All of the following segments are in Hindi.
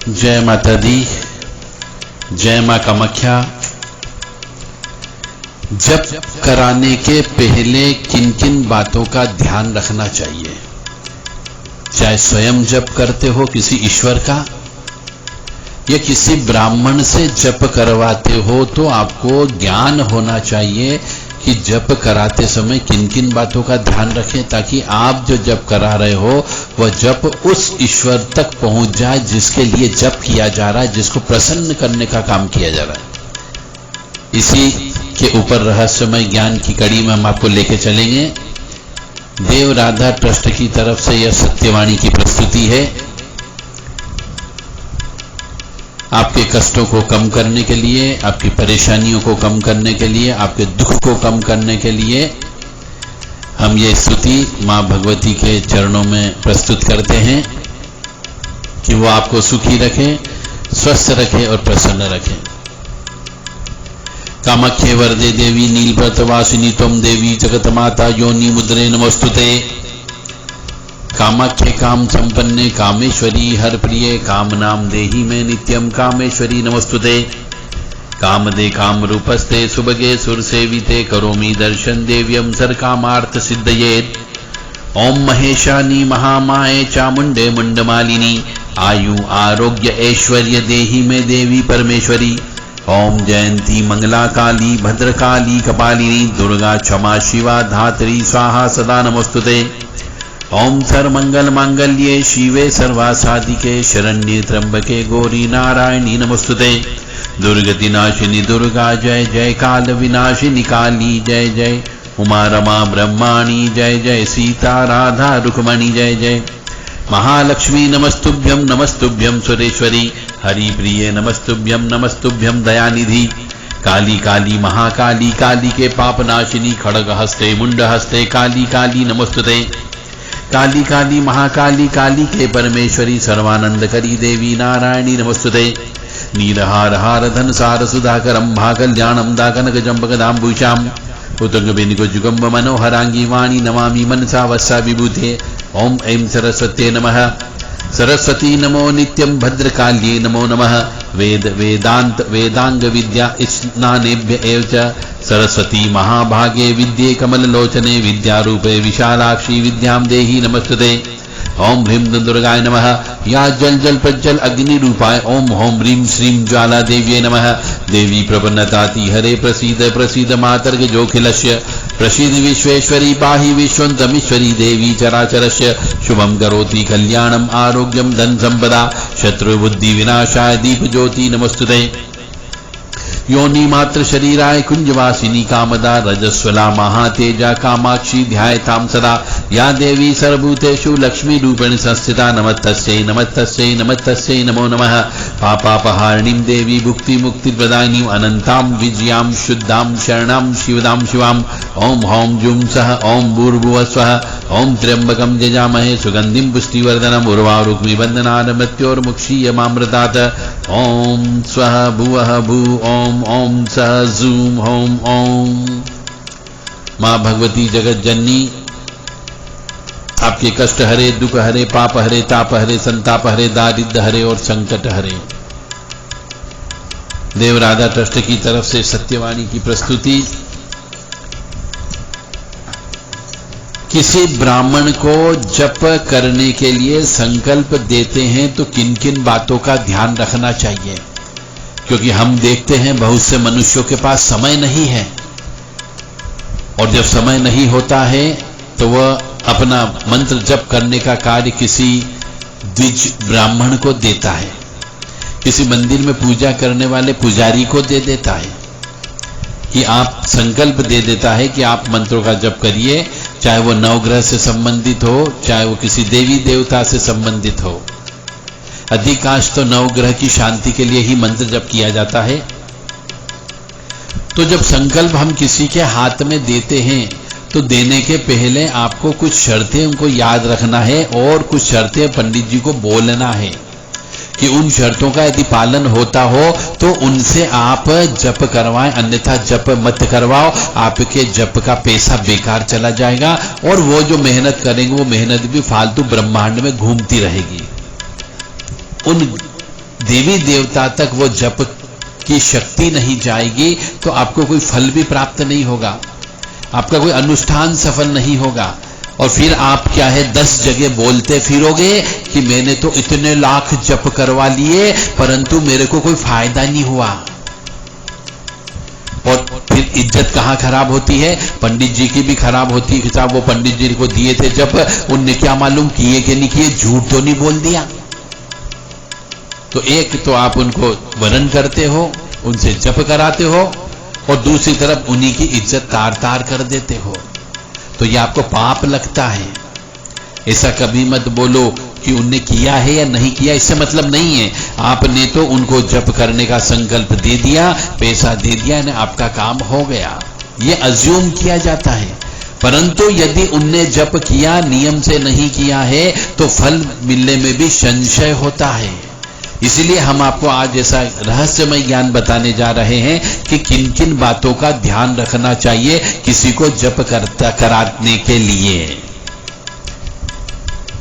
जय माता दी, जय मां कामाख्या। जप कराने के पहले किन किन बातों का ध्यान रखना चाहिए? चाहे स्वयं जप करते हो किसी ईश्वर का या किसी ब्राह्मण से जप करवाते हो, तो आपको ज्ञान होना चाहिए कि जप कराते समय किन किन बातों का ध्यान रखें, ताकि आप जो जप करा रहे हो वह जप उस ईश्वर तक पहुंच जाए जिसके लिए जप किया जा रहा है, जिसको प्रसन्न करने का काम किया जा रहा है। इसी के ऊपर रहस्यमय ज्ञान की कड़ी में हम आपको लेके चलेंगे। देव राधा ट्रस्ट की तरफ से यह सत्यवाणी की प्रस्तुति है। आपके कष्टों को कम करने के लिए, आपकी परेशानियों को कम करने के लिए, आपके दुख को कम करने के लिए हम ये स्तुति मां भगवती के चरणों में प्रस्तुत करते हैं कि वो आपको सुखी रखें, स्वस्थ रखें और प्रसन्न रखें। कामाख्ये वरदे देवी नीलव्रतवासिनी त्वं देवी जगतमाता योनि मुद्रे नमोस्तुते। कामाख्ये काम संपन्ने कामेश्वरी हर प्रिये काम नाम देहि में नित्यम कामेश्वरी नमोस्तुते। कामदे काम रूपस्ते सुभगे सुर सेविते करोमि दर्शन देव्यम सर कामार्थ सिद्धयेत्। ओम महेशानी महामाये चामुंडे मुंडमालिनी आयु आरोग्य ऐश्वर्य देहि में देवी परमेश्वरी। ओम जयंती मंगला काली भद्रकाली कपालिनी दुर्गा क्षमा शिवा धात्री स्वाहा सदा नमोस्तुते। ओम सर्वमंगल मांगल्ये शिवे सर्वासाधिके शरण्ये त्र्यंबके गौरी नारायणी नमोस्तुते। दुर्गति नाशिनी दुर्गा जय जय, काल विनाशिनी काली जय जय, उमा रमा ब्रह्माणी जय जय, सीता राधा रुक्मणी जय जय। महालक्ष्मी नमस्तुभ्यं नमस्तुभ्यं सुरेश्वरी, हरि प्रिये नमस्तुभ्यं नमस्तुभ्यं दयानिधि। काली काली महाकाली काली के पाप नाशिनी खड़ग हस्ते मुंड हस्ते काली काली नमोस्तुते। काली काली महाकाली काली के परमेश्वरी सर्वानंद करी देवी नारायणी नमोस्तुते। नीलहार हार धन सार सुधाकरम भाकल्याणम दाकनक जंबकदाम्बुजाम उतंग बेनिको जुगम्ब मनोहरांगी वाणी नमामि मनसा वस्सा विभूते। ओम ऐं सरस्वत्यै नमः। सरस्वती नमो नित्यं भद्रकाल्ये नमो नमः। वेद वेदांत वेदांग विद्या स्नानेभ्य एव च सरस्वती महाभागे विद्ये कमललोचने विद्यारूपे विशालाक्षी विद्यां देहि नमस्तुते। ओम ह्रीं दुर्गाय नमः। या जल जल प्रज्वल अग्नि रूपाय ओम हों ह्रीं श्रीं ज्वाला देव्ये नमः। देवी प्रपन्नताति हरे प्रसीद प्रसीद मातर्ग जोखिलस्य प्रसीद विश्वेश्वरी पाहि विश्वन्तमीश्वरी देवी चराचरस्य शुभं करोति कल्याणम् आरोग्यं धन संपदा शत्रुबुद्धि विनाशाय दीप ज्योति नमस्तुते। योनि मात्र शरीराय कुंजवासिनी कामदा रजस्वला महातेजा कामाक्षी ध्यायतां सदा। या देवी सर्वभूतेषु लक्ष्मी रूपेण संस्थिता नमस्तस्यै नमस्तस्यै नमस्तस्यै नमो नमः। पापापहारिणीं देवी भुक्ति मुक्ति प्रदायिनीं अनंतां विजयां शुद्धां शरणां शिवदां शिवाम्। ओम हौं जुं सः ओम भूर्भुवः स्वः। ओम त्र्यंबकं यजामहे सुगंधिं पुष्टिवर्धनम् उर्वारुक्मिबन्धनान् मृत्योर्मुक्षीयमामृतात्। ओम स्वः भुवः भू ओम ओम सः जूम ओम ओम। मां भगवती जगत जननी आपके कष्ट हरे, दुख हरे, पाप हरे, ताप हरे, संताप हरे, दारिद्र हरे और संकट हरे। देव राधा ट्रस्ट की तरफ से सत्यवाणी की प्रस्तुति। किसी ब्राह्मण को जप करने के लिए संकल्प देते हैं तो किन किन बातों का ध्यान रखना चाहिए? क्योंकि हम देखते हैं बहुत से मनुष्यों के पास समय नहीं है, और जब समय नहीं होता है तो वह अपना मंत्र जप करने का कार्य किसी द्विज ब्राह्मण को देता है, किसी मंदिर में पूजा करने वाले पुजारी को दे देता है, कि आप संकल्प दे देता है कि आप मंत्रों का जप करिए, चाहे वो नवग्रह से संबंधित हो, चाहे वो किसी देवी देवता से संबंधित हो। अधिकांश तो नवग्रह की शांति के लिए ही मंत्र जप किया जाता है। तो जब संकल्प हम किसी के हाथ में देते हैं तो देने के पहले आपको कुछ शर्तें उनको याद रखना है और कुछ शर्तें पंडित जी को बोलना है कि उन शर्तों का यदि पालन होता हो तो उनसे आप जप करवाएं, अन्यथा जप मत करवाओ। आपके जप का पैसा बेकार चला जाएगा और वो जो मेहनत करेंगे वो मेहनत भी फालतू ब्रह्मांड में घूमती रहेगी। उन देवी देवता तक वो जप की शक्ति नहीं जाएगी तो आपको कोई फल भी प्राप्त नहीं होगा, आपका कोई अनुष्ठान सफल नहीं होगा। और फिर आप क्या है 10 जगह बोलते फिरोगे कि मैंने तो इतने लाख जप करवा लिए परंतु मेरे को कोई फायदा नहीं हुआ। और फिर इज्जत कहां खराब होती है? पंडित जी की भी खराब होती है कि साहब वो पंडित जी को दिए थे जप, उनने क्या मालूम किए कि नहीं किए, झूठ तो नहीं बोल दिया। तो एक तो आप उनको वरण करते हो, उनसे जप कराते हो, और दूसरी तरफ उन्हीं की इज्जत तार तार कर देते हो, तो यह आपको पाप लगता है। ऐसा कभी मत बोलो कि उनने किया है या नहीं किया, इससे मतलब नहीं है। आपने तो उनको जप करने का संकल्प दे दिया, पैसा दे दिया, ना आपका काम हो गया, ये अज्यूम किया जाता है। परंतु यदि उनने जप किया, नियम से नहीं किया है, तो फल मिलने में भी संशय होता है। इसलिए हम आपको आज ऐसा रहस्यमय ज्ञान बताने जा रहे हैं कि किन किन बातों का ध्यान रखना चाहिए किसी को जप कराने के लिए।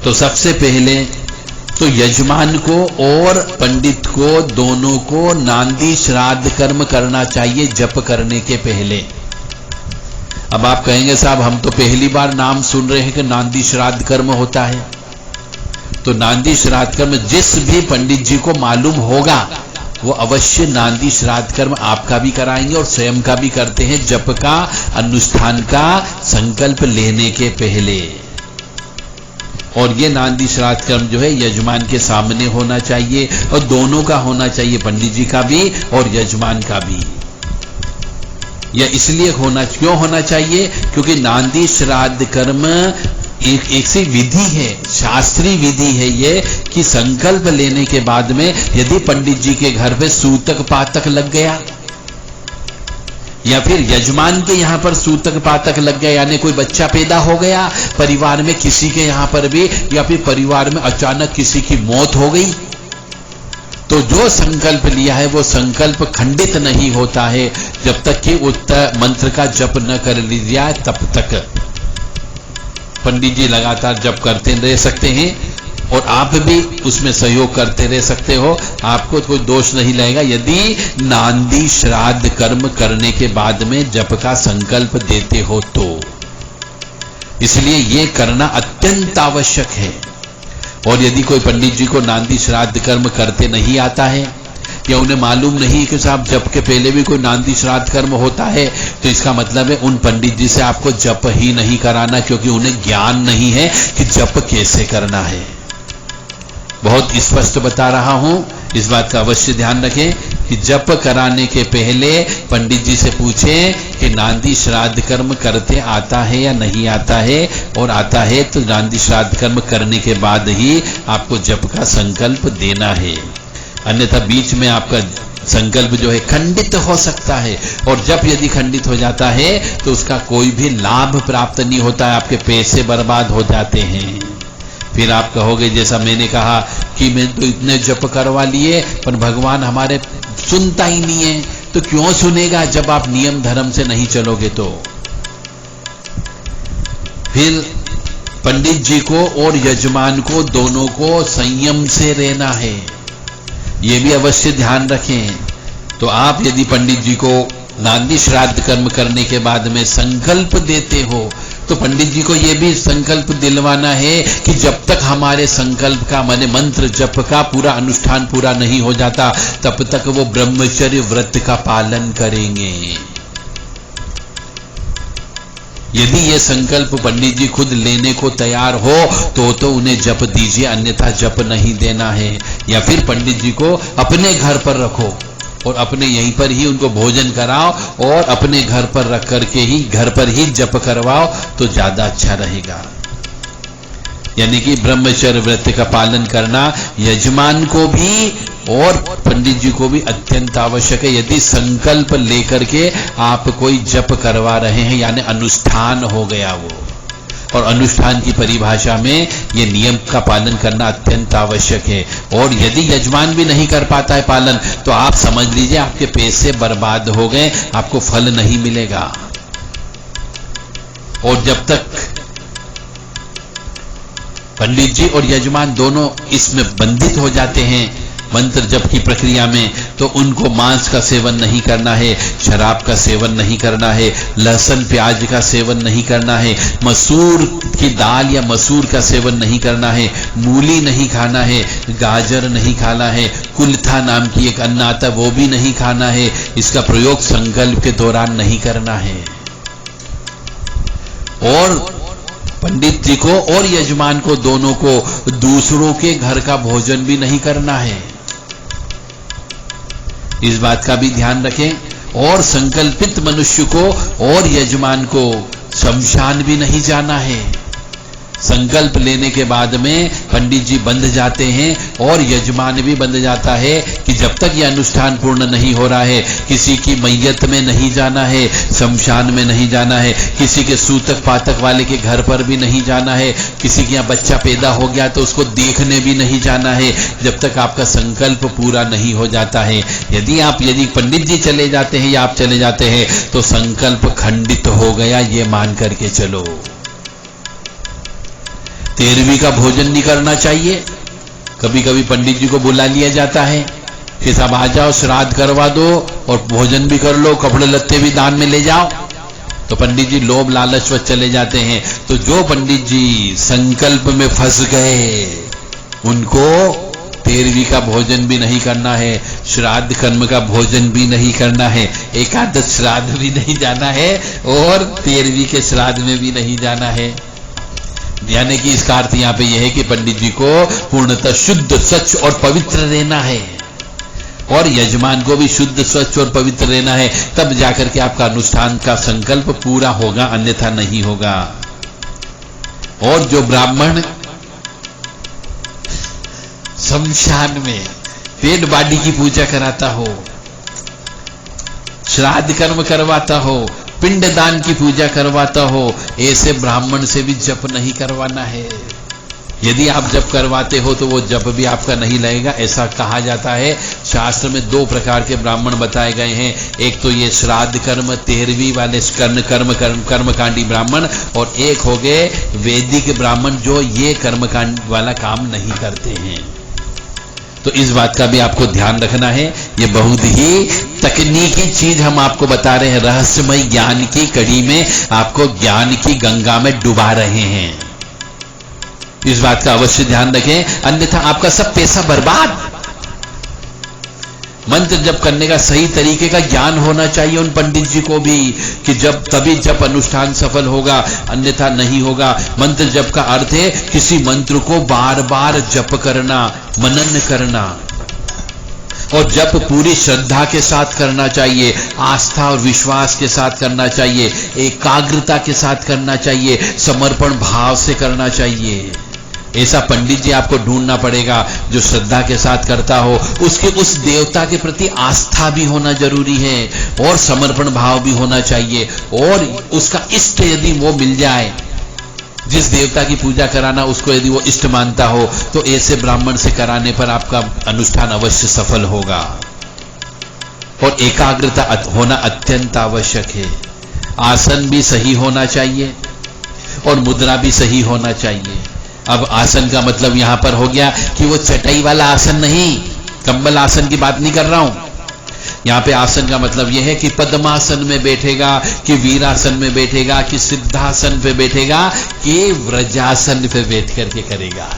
तो सबसे पहले तो यजमान को और पंडित को दोनों को नांदी श्राद्ध कर्म करना चाहिए जप करने के पहले। अब आप कहेंगे साहब हम तो पहली बार नाम सुन रहे हैं कि नांदी श्राद्ध कर्म होता है। तो नांदी श्राद्ध कर्म जिस भी पंडित जी को मालूम होगा वो अवश्य नांदी श्राद्ध कर्म आपका भी कराएंगे और स्वयं का भी करते हैं जप का अनुष्ठान का संकल्प लेने के पहले। और ये नांदी श्राद्ध कर्म जो है यजमान के सामने होना चाहिए और दोनों का होना चाहिए, पंडित जी का भी और यजमान का भी। यह इसलिए क्यों होना चाहिए? क्योंकि नांदी श्राद्ध कर्म एक सी विधि है, शास्त्रीय विधि है ये, कि संकल्प लेने के बाद में यदि पंडित जी के घर पे सूतक पातक लग गया या फिर यजमान के यहां पर सूतक पातक लग गया, यानी कोई बच्चा पैदा हो गया परिवार में किसी के यहां पर भी, या फिर परिवार में अचानक किसी की मौत हो गई, तो जो संकल्प लिया है वो संकल्प खंडित नहीं होता है जब तक कि उत्तर मंत्र का जप न कर लिया तब तक। पंडित जी लगातार जप करते रह सकते हैं और आप भी उसमें सहयोग करते रह सकते हो, आपको कोई दोष नहीं लगेगा यदि नांदी श्राद्ध कर्म करने के बाद में जप का संकल्प देते हो तो। इसलिए ये करना अत्यंत आवश्यक है। और यदि कोई पंडित जी को नांदी श्राद्ध कर्म करते नहीं आता है या उन्हें मालूम नहीं कि साहब जप के पहले भी कोई नांदी श्राद्ध कर्म होता है, तो इसका मतलब है उन पंडित जी से आपको जप ही नहीं कराना, क्योंकि उन्हें ज्ञान नहीं है कि जप कैसे करना है। बहुत स्पष्ट बता रहा हूं, इस बात का अवश्य ध्यान रखें कि जप कराने के पहले पंडित जी से पूछें कि नांदी श्राद्ध कर्म करते आता है या नहीं आता है, और आता है तो नांदी श्राद्ध कर्म करने के बाद ही आपको जप का संकल्प देना है। अन्यथा बीच में आपका संकल्प जो है खंडित हो सकता है, और जब यदि खंडित हो जाता है तो उसका कोई भी लाभ प्राप्त नहीं होता है, आपके पैसे बर्बाद हो जाते हैं। फिर आप कहोगे जैसा मैंने कहा कि मैं तो इतने जप करवा लिए पर भगवान हमारे सुनता ही नहीं है, तो क्यों सुनेगा जब आप नियम धर्म से नहीं चलोगे तो। फिर पंडित जी को और यजमान को दोनों को संयम से रहना है, ये भी अवश्य ध्यान रखें। तो आप यदि पंडित जी को नांदी श्राद्ध कर्म करने के बाद में संकल्प देते हो तो पंडित जी को यह भी संकल्प दिलवाना है कि जब तक हमारे संकल्प का माने मंत्र जप का पूरा अनुष्ठान पूरा नहीं हो जाता तब तक वो ब्रह्मचर्य व्रत का पालन करेंगे। यदि ये संकल्प पंडित जी खुद लेने को तैयार हो तो उन्हें जप दीजिए, अन्यथा जप नहीं देना है। या फिर पंडित जी को अपने घर पर रखो और अपने यहीं पर ही उनको भोजन कराओ और अपने घर पर रख करके ही घर पर ही जप करवाओ तो ज्यादा अच्छा रहेगा। यानी कि ब्रह्मचर्य व्रत का पालन करना यजमान को भी और पंडित जी को भी अत्यंत आवश्यक है। यदि संकल्प लेकर के आप कोई जप करवा रहे हैं यानी अनुष्ठान हो गया वो, और अनुष्ठान की परिभाषा में ये नियम का पालन करना अत्यंत आवश्यक है। और यदि यजमान भी नहीं कर पाता है पालन तो आप समझ लीजिए आपके पैसे बर्बाद हो गए, आपको फल नहीं मिलेगा। और जब तक पंडित जी और यजमान दोनों इसमें बंधित हो जाते हैं मंत्र जप की प्रक्रिया में, तो उनको मांस का सेवन नहीं करना है, शराब का सेवन नहीं करना है, लहसुन प्याज का सेवन नहीं करना है, मसूर की दाल या मसूर का सेवन नहीं करना है, मूली नहीं खाना है, गाजर नहीं खाना है, कुल्था नाम की एक अन्न आता वो भी नहीं खाना है। इसका प्रयोग संकल्प के दौरान नहीं करना है। और पंडित जी को और यजमान को दोनों को दूसरों के घर का भोजन भी नहीं करना है, इस बात का भी ध्यान रखें। और संकल्पित मनुष्य को और यजमान को शमशान भी नहीं जाना है। संकल्प लेने के बाद में पंडित जी बंध जाते हैं और यजमान भी बंध जाता है कि जब तक यह अनुष्ठान पूर्ण नहीं हो रहा है, किसी की मैयत में नहीं जाना है, शमशान में नहीं जाना है, किसी के सूतक पातक वाले के घर पर भी नहीं जाना है, किसी के यहाँ बच्चा पैदा हो गया तो उसको देखने भी नहीं जाना है, जब तक आपका संकल्प पूरा नहीं हो जाता है। यदि पंडित जी चले जाते हैं या आप चले जाते हैं तो संकल्प खंडित हो गया, ये मान करके चलो। 13वीं का भोजन नहीं करना चाहिए। कभी कभी पंडित जी को बुला लिया जाता है कि सब आ जाओ, श्राद्ध करवा दो और भोजन भी कर लो, कपड़े लत्ते भी दान में ले जाओ, तो पंडित जी लोभ लालचवश चले जाते हैं। तो जो पंडित जी संकल्प में फंस गए उनको 13वीं का भोजन भी नहीं करना है, श्राद्ध कर्म का भोजन भी नहीं करना है, एकादश श्राद्ध भी नहीं जाना है और 13वीं के श्राद्ध में भी नहीं जाना है। यानी कि इसका अर्थ यहां पे यह है कि पंडित जी को पूर्णतः शुद्ध, स्वच्छ और पवित्र रहना है और यजमान को भी शुद्ध, स्वच्छ और पवित्र रहना है, तब जाकर के आपका अनुष्ठान का संकल्प पूरा होगा, अन्यथा नहीं होगा। और जो ब्राह्मण शमशान में डेड बॉडी की पूजा कराता हो, श्राद्ध कर्म करवाता हो, पिंडदान की पूजा करवाता हो, ऐसे ब्राह्मण से भी जप नहीं करवाना है। यदि आप जप करवाते हो तो वो जप भी आपका नहीं लगेगा, ऐसा कहा जाता है। शास्त्र में 2 प्रकार के ब्राह्मण बताए गए हैं। एक तो ये श्राद्ध कर्म 13वीं वाले कर्मकांडी ब्राह्मण, और एक हो गए वैदिक ब्राह्मण जो ये कर्मकांड वाला काम नहीं करते हैं। तो इस बात का भी आपको ध्यान रखना है। ये बहुत ही तकनीकी चीज हम आपको बता रहे हैं, रहस्यमय ज्ञान की कड़ी में आपको ज्ञान की गंगा में डुबा रहे हैं। इस बात का अवश्य ध्यान रखें, अन्यथा आपका सब पैसा बर्बाद। मंत्र जप करने का सही तरीके का ज्ञान होना चाहिए उन पंडित जी को भी, कि तभी जप अनुष्ठान सफल होगा, अन्यथा नहीं होगा। मंत्र जप का अर्थ है किसी मंत्र को बार बार जप करना, मनन करना, और जप पूरी श्रद्धा के साथ करना चाहिए, आस्था और विश्वास के साथ करना चाहिए, एकाग्रता के साथ करना चाहिए, समर्पण भाव से करना चाहिए। ऐसा पंडित जी आपको ढूंढना पड़ेगा जो श्रद्धा के साथ करता हो, उसके उस देवता के प्रति आस्था भी होना जरूरी है और समर्पण भाव भी होना चाहिए, और उसका इष्ट यदि वो मिल जाए, जिस देवता की पूजा कराना उसको यदि वो इष्ट मानता हो, तो ऐसे ब्राह्मण से कराने पर आपका अनुष्ठान अवश्य सफल होगा। और एकाग्रता होना अत्यंत आवश्यक है। आसन भी सही होना चाहिए और मुद्रा भी सही होना चाहिए। अब आसन का मतलब यहां पर हो गया कि वो चटाई वाला आसन नहीं, कंबल आसन की बात नहीं कर रहा हूं। यहां पे आसन का मतलब यह है कि पद्मासन में बैठेगा, कि वीरासन में बैठेगा, कि सिद्धासन पे बैठेगा, कि व्रजासन पे बैठ करके करेगा।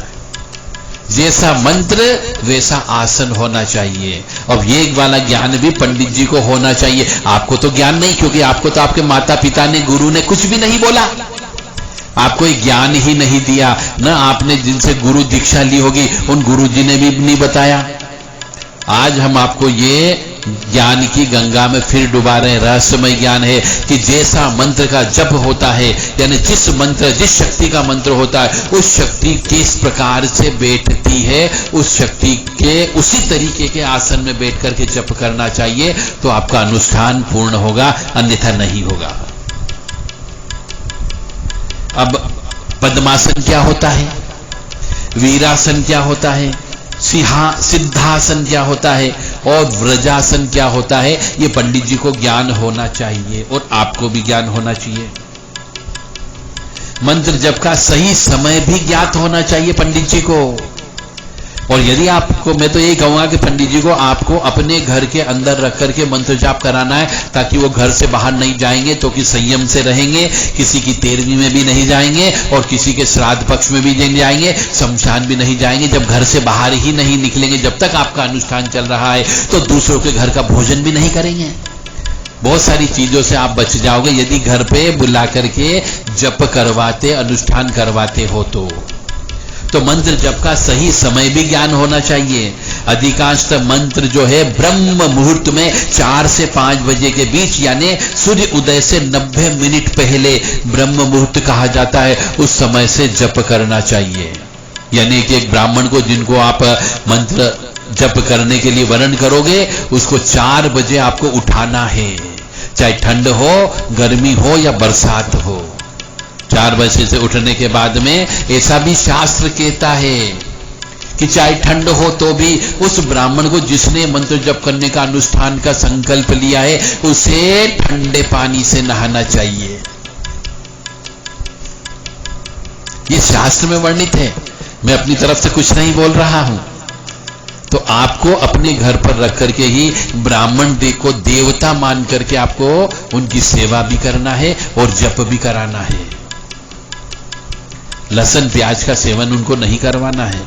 जैसा मंत्र वैसा आसन होना चाहिए। अब ये वाला ज्ञान भी पंडित जी को होना चाहिए। आपको तो ज्ञान नहीं, क्योंकि आपको तो आपके माता पिता ने, गुरु ने कुछ भी नहीं बोला, आपको एक ज्ञान ही नहीं दिया ना। आपने जिनसे गुरु दीक्षा ली होगी उन गुरु जी ने भी नहीं बताया। आज हम आपको ये ज्ञान की गंगा में फिर डुबा रहे हैं। रहस्यमय ज्ञान है कि जैसा मंत्र का जप होता है, यानी जिस मंत्र, जिस शक्ति का मंत्र होता है, उस शक्ति किस प्रकार से बैठती है, उस शक्ति के उसी तरीके के आसन में बैठ करके जप करना चाहिए, तो आपका अनुष्ठान पूर्ण होगा, अन्यथा नहीं होगा। अब पद्मासन क्या होता है, वीरासन क्या होता है, सिद्धासन क्या होता है और व्रजासन क्या होता है, ये पंडित जी को ज्ञान होना चाहिए और आपको भी ज्ञान होना चाहिए। मंत्र जप का सही समय भी ज्ञात होना चाहिए पंडित जी को, और यदि आपको, मैं तो यही कहूंगा कि पंडित जी को आपको अपने घर के अंदर रख करके मंत्र जाप कराना है, ताकि वो घर से बाहर नहीं जाएंगे तो कि संयम से रहेंगे, किसी की 13वीं में भी नहीं जाएंगे और किसी के श्राद्ध पक्ष में भी नहीं जाएंगे, शमशान भी नहीं जाएंगे। जब घर से बाहर ही नहीं निकलेंगे, जब तक आपका अनुष्ठान चल रहा है, तो दूसरों के घर का भोजन भी नहीं करेंगे। बहुत सारी चीजों से आप बच जाओगे यदि घर पे बुला करके जप करवाते, अनुष्ठान करवाते हो तो मंत्र जप का सही समय भी ज्ञान होना चाहिए। अधिकांशतः मंत्र जो है ब्रह्म मुहूर्त में 4 से 5 बजे के बीच, यानी सूर्य उदय से 90 मिनट पहले ब्रह्म मुहूर्त कहा जाता है, उस समय से जप करना चाहिए। यानी कि एक ब्राह्मण को, जिनको आप मंत्र जप करने के लिए वरण करोगे, उसको 4 बजे आपको उठाना है, चाहे ठंड हो, गर्मी हो या बरसात हो। 4 बजे से उठने के बाद में ऐसा भी शास्त्र कहता है कि चाहे ठंड हो तो भी उस ब्राह्मण को, जिसने मंत्र जप करने का अनुष्ठान का संकल्प लिया है, उसे ठंडे पानी से नहाना चाहिए। ये शास्त्र में वर्णित है, मैं अपनी तरफ से कुछ नहीं बोल रहा हूं। तो आपको अपने घर पर रख करके ही ब्राह्मण को देवता मान करके आपको उनकी सेवा भी करना है और जप भी कराना है। लहसुन प्याज का सेवन उनको नहीं करवाना है।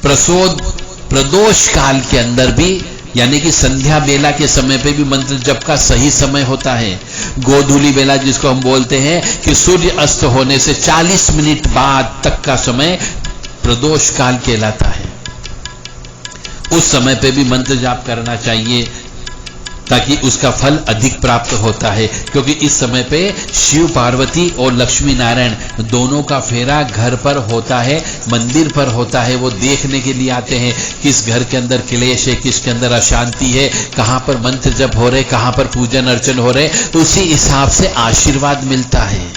प्रदोष काल के अंदर भी, यानी कि संध्या बेला के समय पे भी मंत्र जप का सही समय होता है। गोधूली बेला जिसको हम बोलते हैं कि सूर्य अस्त होने से 40 मिनट बाद तक का समय प्रदोष काल कहलाता है। उस समय पे भी मंत्र जाप करना चाहिए, ताकि उसका फल अधिक प्राप्त होता है। क्योंकि इस समय पे शिव पार्वती और लक्ष्मी नारायण दोनों का फेरा घर पर होता है, मंदिर पर होता है। वो देखने के लिए आते हैं किस घर के अंदर क्लेश है, किसके अंदर अशांति है, कहां पर मंत्र जप हो रहे, कहां पर पूजन अर्चन हो रहे, उसी हिसाब से आशीर्वाद मिलता है।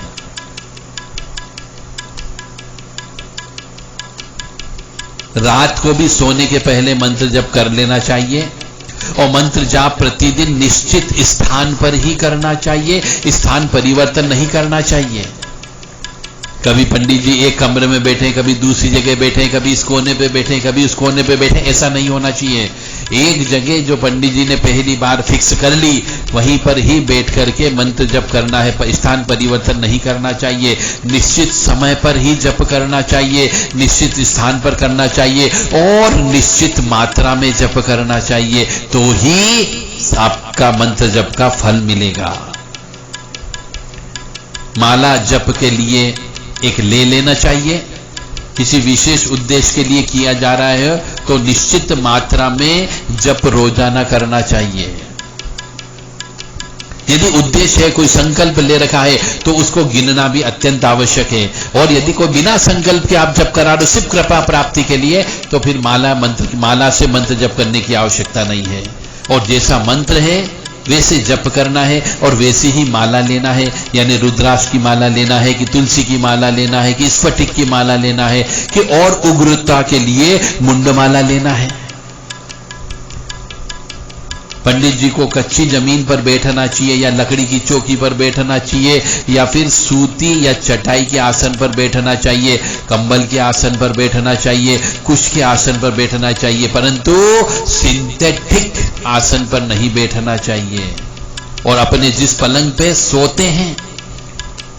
रात को भी सोने के पहले मंत्र जप कर लेना चाहिए और मंत्र जाप प्रतिदिन निश्चित स्थान पर ही करना चाहिए, स्थान परिवर्तन नहीं करना चाहिए। कभी पंडित जी एक कमरे में बैठे, कभी दूसरी जगह बैठे, कभी इस कोने पे बैठे, कभी उस कोने पे बैठे, ऐसा नहीं होना चाहिए। एक जगह जो पंडित जी ने पहली बार फिक्स कर ली, वहीं पर ही बैठ करके मंत्र जप करना है, स्थान परिवर्तन नहीं करना चाहिए। निश्चित समय पर ही जप करना चाहिए, निश्चित स्थान पर करना चाहिए और निश्चित मात्रा में जप करना चाहिए, तो ही आपका मंत्र जप का फल मिलेगा। माला जप के लिए एक ले लेना चाहिए। किसी विशेष उद्देश्य के लिए किया जा रहा है तो निश्चित मात्रा में जप रोजाना करना चाहिए। यदि उद्देश्य है, कोई संकल्प ले रखा है, तो उसको गिनना भी अत्यंत आवश्यक है। और यदि कोई बिना संकल्प के आप जप करा रहे हो सिर्फ कृपा प्राप्ति के लिए, तो फिर माला से मंत्र जप करने की आवश्यकता नहीं है। और जैसा मंत्र है वैसे जप करना है और वैसे ही माला लेना है। यानी रुद्राक्ष की माला लेना है कि तुलसी की माला लेना है कि स्फटिक की माला लेना है कि और उग्रता के लिए मुंडमाला लेना है। पंडित जी को कच्ची जमीन पर बैठना चाहिए या लकड़ी की चौकी पर बैठना चाहिए या फिर सूती या चटाई के आसन पर बैठना चाहिए, कंबल के आसन पर बैठना चाहिए, कुश के आसन पर बैठना चाहिए, परंतु सिंथेटिक आसन पर नहीं बैठना चाहिए। और अपने जिस पलंग पे सोते हैं,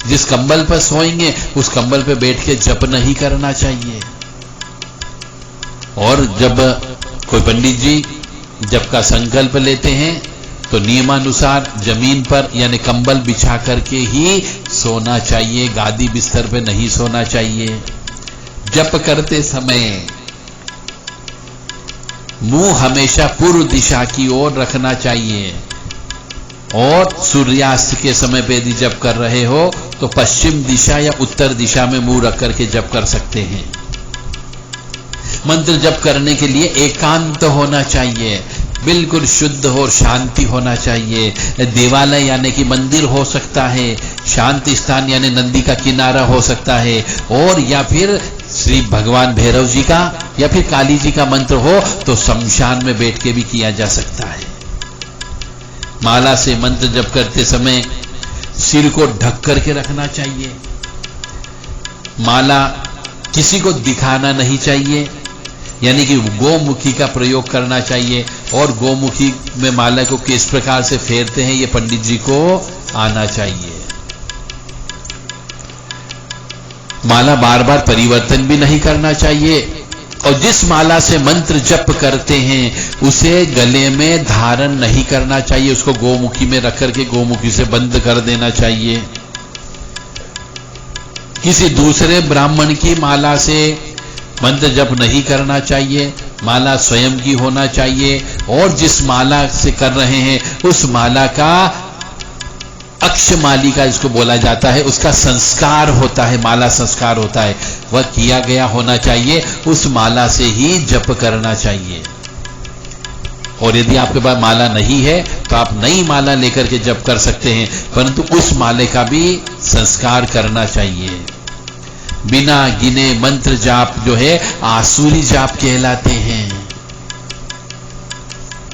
जिस कंबल पर सोएंगे, उस कंबल पे बैठ के जप नहीं करना चाहिए। और जब कोई पंडित जी जप का संकल्प लेते हैं तो नियमानुसार जमीन पर यानी कंबल बिछा करके ही सोना चाहिए, गादी बिस्तर पे नहीं सोना चाहिए। जप करते समय मुंह हमेशा पूर्व दिशा की ओर रखना चाहिए और सूर्यास्त के समय पे यदि जप कर रहे हो तो पश्चिम दिशा या उत्तर दिशा में मुंह रख करके जप कर सकते हैं। मंत्र जप करने के लिए एकांत होना चाहिए, बिल्कुल शुद्ध और शांति होना चाहिए। देवालय यानी कि मंदिर हो सकता है, शांति स्थान यानी नदी का किनारा हो सकता है, और या फिर श्री भगवान भैरव जी का या फिर काली जी का मंत्र हो तो शमशान में बैठ के भी किया जा सकता है। माला से मंत्र जप करते समय सिर को ढक करके रखना चाहिए। माला किसी को दिखाना नहीं चाहिए, यानी कि गोमुखी का प्रयोग करना चाहिए। और गोमुखी में माला को किस प्रकार से फेरते हैं ये पंडित जी को आना चाहिए। माला बार बार परिवर्तन भी नहीं करना चाहिए। और जिस माला से मंत्र जप करते हैं उसे गले में धारण नहीं करना चाहिए, उसको गोमुखी में रख करके गोमुखी से बंद कर देना चाहिए। किसी दूसरे ब्राह्मण की माला से मंत्र जप नहीं करना चाहिए, माला स्वयं की होना चाहिए। और जिस माला से कर रहे हैं उस माला का अक्षमालिका इसको बोला जाता है, उसका संस्कार होता है, माला संस्कार होता है, वह किया गया होना चाहिए। उस माला से ही जप करना चाहिए। और यदि आपके पास माला नहीं है तो आप नई माला लेकर के जप कर सकते हैं, परंतु उस माले का भी संस्कार करना चाहिए। बिना गिने मंत्र जाप जो है आसुरी जाप कहलाते हैं।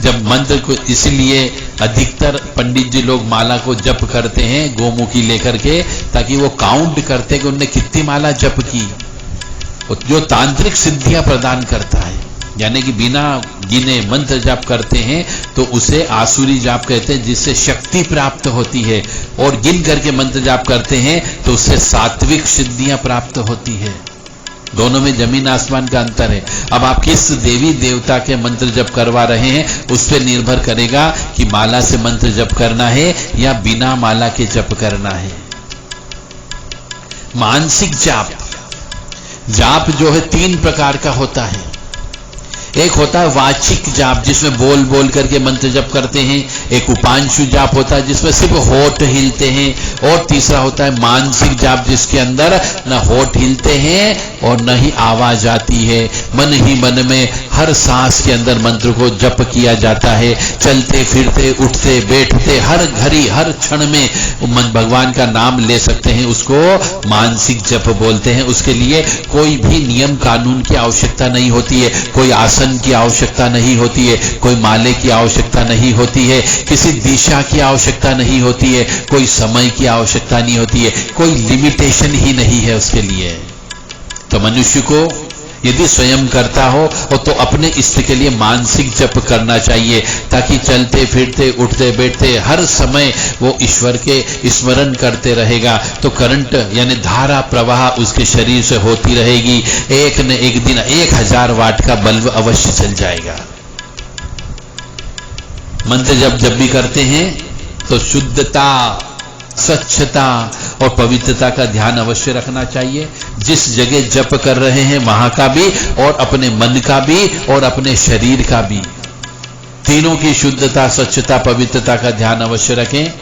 जब मंत्र को, इसलिए अधिकतर पंडित जी लोग माला को जप करते हैं गोमुखी लेकर के, ताकि वो काउंट करते हैं कि उन्होंने कितनी माला जप की, जो तांत्रिक सिद्धियां प्रदान करता है। यानी कि बिना गिने मंत्र जाप करते हैं तो उसे आसुरी जाप कहते हैं, जिससे शक्ति प्राप्त होती है। और गिन करके मंत्र जाप करते हैं तो उससे सात्विक सिद्धियां प्राप्त होती है। दोनों में जमीन आसमान का अंतर है। अब आप किस देवी देवता के मंत्र जप करवा रहे हैं उस पर निर्भर करेगा कि माला से मंत्र जप करना है या बिना माला के जप करना है। मानसिक जाप जो है 3 प्रकार का होता है। एक होता है वाचिक जाप, जिसमें बोल बोल करके मंत्र जप करते हैं। एक उपांशु जाप होता है जिसमें सिर्फ होठ हिलते हैं। और तीसरा होता है मानसिक जाप, जिसके अंदर न होठ हिलते हैं और न ही आवाज आती है। मन ही मन में हर सांस के अंदर मंत्र को जप किया जाता है। चलते फिरते उठते बैठते हर घड़ी हर क्षण में भगवान का नाम ले सकते हैं, उसको मानसिक जप बोलते हैं। उसके लिए कोई भी नियम कानून की आवश्यकता नहीं होती है, कोई आसन की आवश्यकता नहीं होती है, कोई माले की आवश्यकता नहीं होती है, किसी दिशा की आवश्यकता नहीं होती है, कोई समय की आवश्यकता नहीं होती है, कोई लिमिटेशन ही नहीं है उसके लिए। तो मनुष्य को यदि स्वयं करता हो तो अपने इष्ट के लिए मानसिक जप करना चाहिए, ताकि चलते फिरते उठते बैठते हर समय वो ईश्वर के स्मरण करते रहेगा। तो करंट यानी धारा प्रवाह उसके शरीर से होती रहेगी। एक न एक दिन 1000 वाट का बल्ब अवश्य चल जाएगा। मंत्र जब भी करते हैं तो शुद्धता, स्वच्छता और पवित्रता का ध्यान अवश्य रखना चाहिए। जिस जगह जप कर रहे हैं वहां का भी, और अपने मन का भी, और अपने शरीर का भी, तीनों की शुद्धता, स्वच्छता, पवित्रता का ध्यान अवश्य रखें।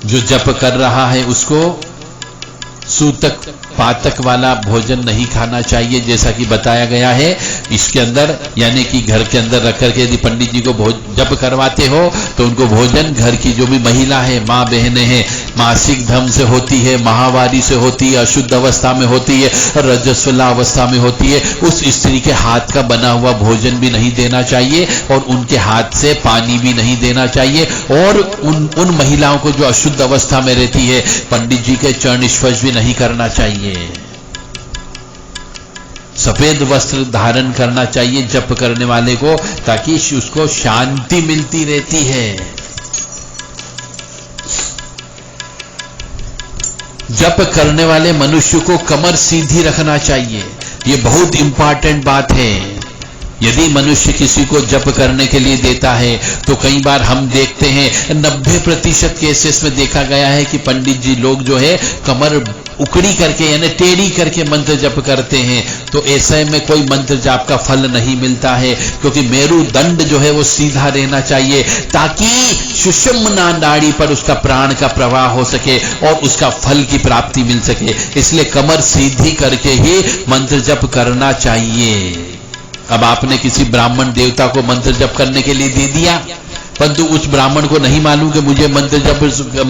जो जप कर रहा है उसको सूतक पातक वाला भोजन नहीं खाना चाहिए, जैसा कि बताया गया है इसके अंदर। यानी कि घर के अंदर रख करके यदि पंडित जी को जप करवाते हो तो उनको भोजन, घर की जो भी महिला है, माँ बहनें हैं, मासिक धर्म से होती है, माहवारी से होती है, अशुद्ध अवस्था में होती है, रजस्वला अवस्था में होती है, उस स्त्री के हाथ का बना हुआ भोजन भी नहीं देना चाहिए, और उनके हाथ से पानी भी नहीं देना चाहिए। और उन महिलाओं को जो अशुद्ध अवस्था में रहती है, पंडित जी के चरण स्पर्श भी नहीं करना चाहिए। सफेद वस्त्र धारण करना चाहिए जप करने वाले को, ताकि उसको शांति मिलती रहती है। जप करने वाले मनुष्य को कमर सीधी रखना चाहिए। ये बहुत इंपॉर्टेंट बात है। यदि मनुष्य किसी को जप करने के लिए देता है तो कई बार हम देखते हैं 90% केसेस में देखा गया है कि पंडित जी लोग जो है कमर उकड़ी करके यानी टेढ़ी करके मंत्र जप करते हैं। तो ऐसे में कोई मंत्र जाप का फल नहीं मिलता है, क्योंकि मेरुदंड जो है वो सीधा रहना चाहिए, ताकि सुषुम्ना नाड़ी पर उसका प्राण का प्रवाह हो सके और उसका फल की प्राप्ति मिल सके। इसलिए कमर सीधी करके ही मंत्र जप करना चाहिए। अब आपने किसी ब्राह्मण देवता को मंत्र जप करने के लिए दे दिया, परंतु उस ब्राह्मण को नहीं मालूम कि मुझे मंत्र जप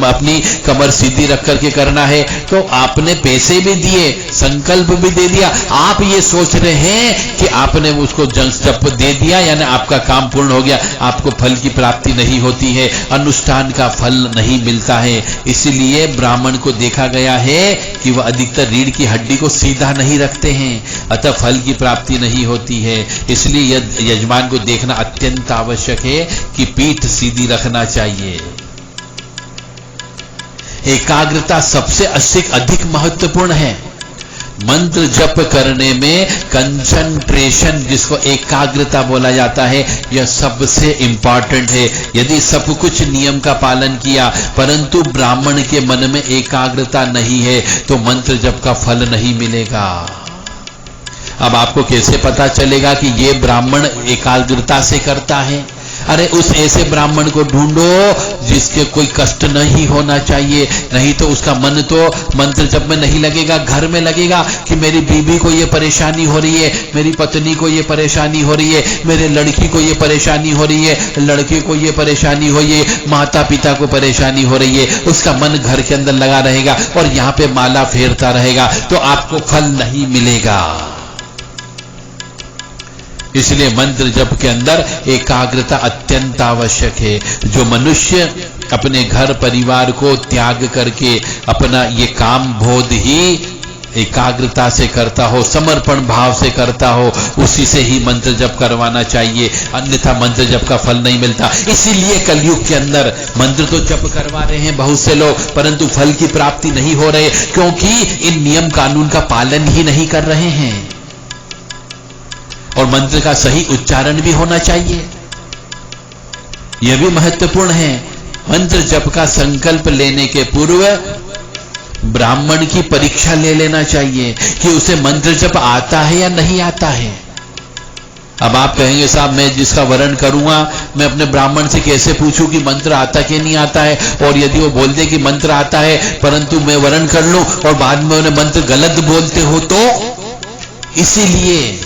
अपनी कमर सीधी रख करके करना है, तो आपने पैसे भी दिए, संकल्प भी दे दिया, आप ये सोच रहे हैं कि आपने उसको जप दे दिया यानी आपका काम पूर्ण हो गया, आपको फल की प्राप्ति नहीं होती है, अनुष्ठान का फल नहीं मिलता है। इसीलिए ब्राह्मण को देखा गया है कि वह अधिकतर रीढ़ की हड्डी को सीधा नहीं रखते हैं, अतः फल की प्राप्ति नहीं होती है। इसलिए यजमान को देखना अत्यंत आवश्यक है कि पीठ सीधी रखना चाहिए। एकाग्रता सबसे अधिक महत्वपूर्ण है। मंत्र जप करने में कंसंट्रेशन, जिसको एकाग्रता बोला जाता है, यह सबसे इंपॉर्टेंट है। यदि सब कुछ नियम का पालन किया परंतु ब्राह्मण के मन में एकाग्रता नहीं है तो मंत्र जप का फल नहीं मिलेगा। अब आपको कैसे पता चलेगा कि ये ब्राह्मण एकाग्रता से करता है? अरे उस ऐसे ब्राह्मण को ढूंढो जिसके कोई कष्ट नहीं होना चाहिए, नहीं तो उसका मन तो मंत्र जप में नहीं लगेगा, घर में लगेगा कि मेरी बीवी को ये परेशानी हो रही है, मेरी पत्नी को ये परेशानी हो रही है, मेरे लड़की को ये परेशानी हो रही है, लड़के को ये परेशानी हो रही है, माता पिता को परेशानी हो रही है। उसका मन घर के अंदर लगा रहेगा और यहाँ पे माला फेरता रहेगा तो आपको फल नहीं मिलेगा। इसलिए मंत्र जप के अंदर एकाग्रता अत्यंत आवश्यक है। जो मनुष्य अपने घर परिवार को त्याग करके अपना ये काम बोध ही एकाग्रता से करता हो, समर्पण भाव से करता हो, उसी से ही मंत्र जप करवाना चाहिए, अन्यथा मंत्र जप का फल नहीं मिलता। इसीलिए कलयुग के अंदर मंत्र तो जप करवा रहे हैं बहुत से लोग, परंतु फल की प्राप्ति नहीं हो रहे, क्योंकि इन नियम कानून का पालन ही नहीं कर रहे हैं। और मंत्र का सही उच्चारण भी होना चाहिए, यह भी महत्वपूर्ण है। मंत्र जप का संकल्प लेने के पूर्व ब्राह्मण की परीक्षा ले लेना चाहिए कि उसे मंत्र जप आता है या नहीं आता है। अब आप कहेंगे साहब मैं जिसका वर्ण करूंगा मैं अपने ब्राह्मण से कैसे पूछूं कि मंत्र आता कि नहीं आता है, और यदि वो बोल दे कि मंत्र आता है परंतु मैं वर्ण कर लूं और बाद में उन्हें मंत्र गलत बोलते हो तो? इसीलिए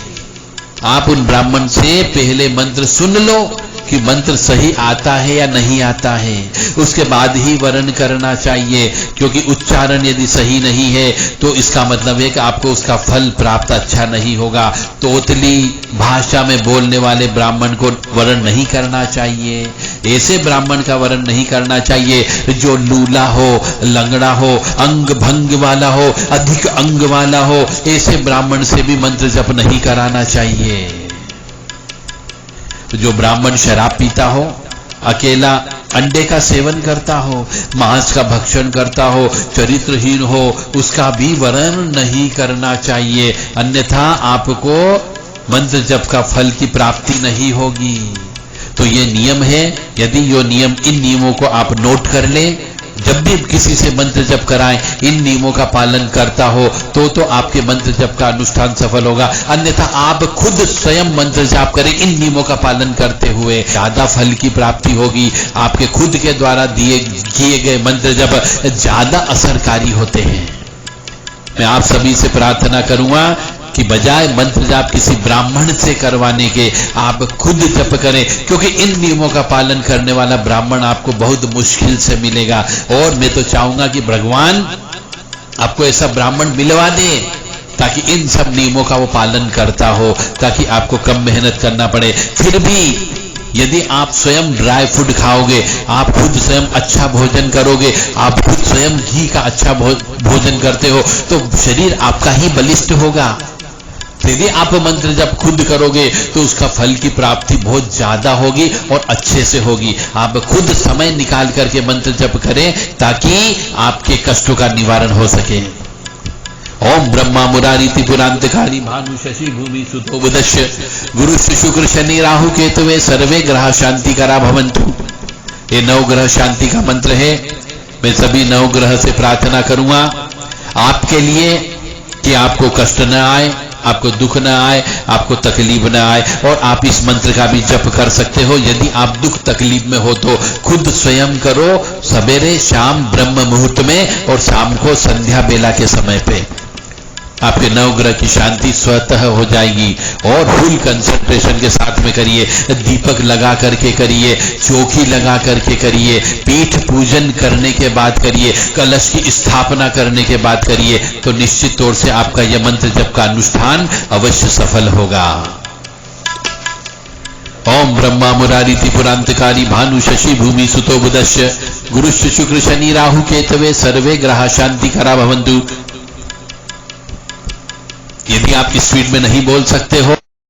आप उन ब्राह्मण से पहले मंत्र सुन लो कि मंत्र सही आता है या नहीं आता है, उसके बाद ही वर्ण करना चाहिए। क्योंकि उच्चारण यदि सही नहीं है तो इसका मतलब है कि आपको उसका फल प्राप्त अच्छा नहीं होगा। तोतली भाषा में बोलने वाले ब्राह्मण को वर्ण नहीं करना चाहिए, ऐसे ब्राह्मण का वर्ण नहीं करना चाहिए जो लूला हो, लंगड़ा हो, अंग भंग वाला हो, अधिक अंग वाला हो, ऐसे ब्राह्मण से भी मंत्र जप नहीं कराना चाहिए। जो ब्राह्मण शराब पीता हो, अकेला अंडे का सेवन करता हो, मांस का भक्षण करता हो, चरित्रहीन हो, उसका भी वर्ण नहीं करना चाहिए, अन्यथा आपको मंत्र जप का फल की प्राप्ति नहीं होगी। तो ये नियम है। यदि ये नियम, इन नियमों को आप नोट कर लें, जब भी किसी से मंत्र जप कराएं इन नियमों का पालन करता हो तो आपके मंत्र जप का अनुष्ठान सफल होगा। अन्यथा आप खुद स्वयं मंत्र जाप करें इन नियमों का पालन करते हुए, ज्यादा फल की प्राप्ति होगी। आपके खुद के द्वारा किए गए मंत्र जप ज्यादा असरकारी होते हैं। मैं आप सभी से प्रार्थना करूंगा कि बजाय मंत्र जाप किसी ब्राह्मण से करवाने के आप खुद जप करें, क्योंकि इन नियमों का पालन करने वाला ब्राह्मण आपको बहुत मुश्किल से मिलेगा। और मैं तो चाहूंगा कि भगवान आपको ऐसा ब्राह्मण मिलवा दे ताकि इन सब नियमों का वो पालन करता हो, ताकि आपको कम मेहनत करना पड़े। फिर भी यदि आप स्वयं ड्राई फूड खाओगे, आप खुद स्वयं अच्छा भोजन करोगे, आप खुद स्वयं घी का अच्छा भोजन करते हो तो शरीर आपका ही बलिष्ठ होगा। यदि आप मंत्र जप खुद करोगे तो उसका फल की प्राप्ति बहुत ज्यादा होगी और अच्छे से होगी। आप खुद समय निकाल करके मंत्र जप करें ताकि आपके कष्टों का निवारण हो सके। ओम ब्रह्मा मुरारी त्रिपुरांतकारी भानु शशि भूमि सुतो बुधश्य गुरु शुक्र शनि राहु केतवे सर्वे ग्रह शांति करा भवंतु। ये 9 ग्रह शांति का मंत्र है। मैं सभी 9 ग्रह से प्रार्थना करूंगा आपके लिए कि आपको कष्ट न आए, आपको दुख न आए, आपको तकलीफ न आए, और आप इस मंत्र का भी जप कर सकते हो। यदि आप दुख तकलीफ में हो तो खुद स्वयं करो, सवेरे शाम ब्रह्म मुहूर्त में और शाम को संध्या बेला के समय पे। आपके 9 ग्रह की शांति स्वतः हो जाएगी। और फुल कंसंट्रेशन के साथ में करिए, दीपक लगा करके करिए, चौकी लगा करके करिए, पीठ पूजन करने के बाद करिए, कलश की स्थापना करने के बाद करिए, तो निश्चित तौर से आपका यह मंत्र जप का अनुष्ठान अवश्य सफल होगा। ओम ब्रह्मा मुरारी त्रिपुरांतकारी भानु शशि भूमि सुतो बुधश्य गुरुश्च शुक्र शनि राहु केतवे सर्वे ग्रह शांति करा भवन्तु। यदि आप स्पीड में नहीं बोल सकते हो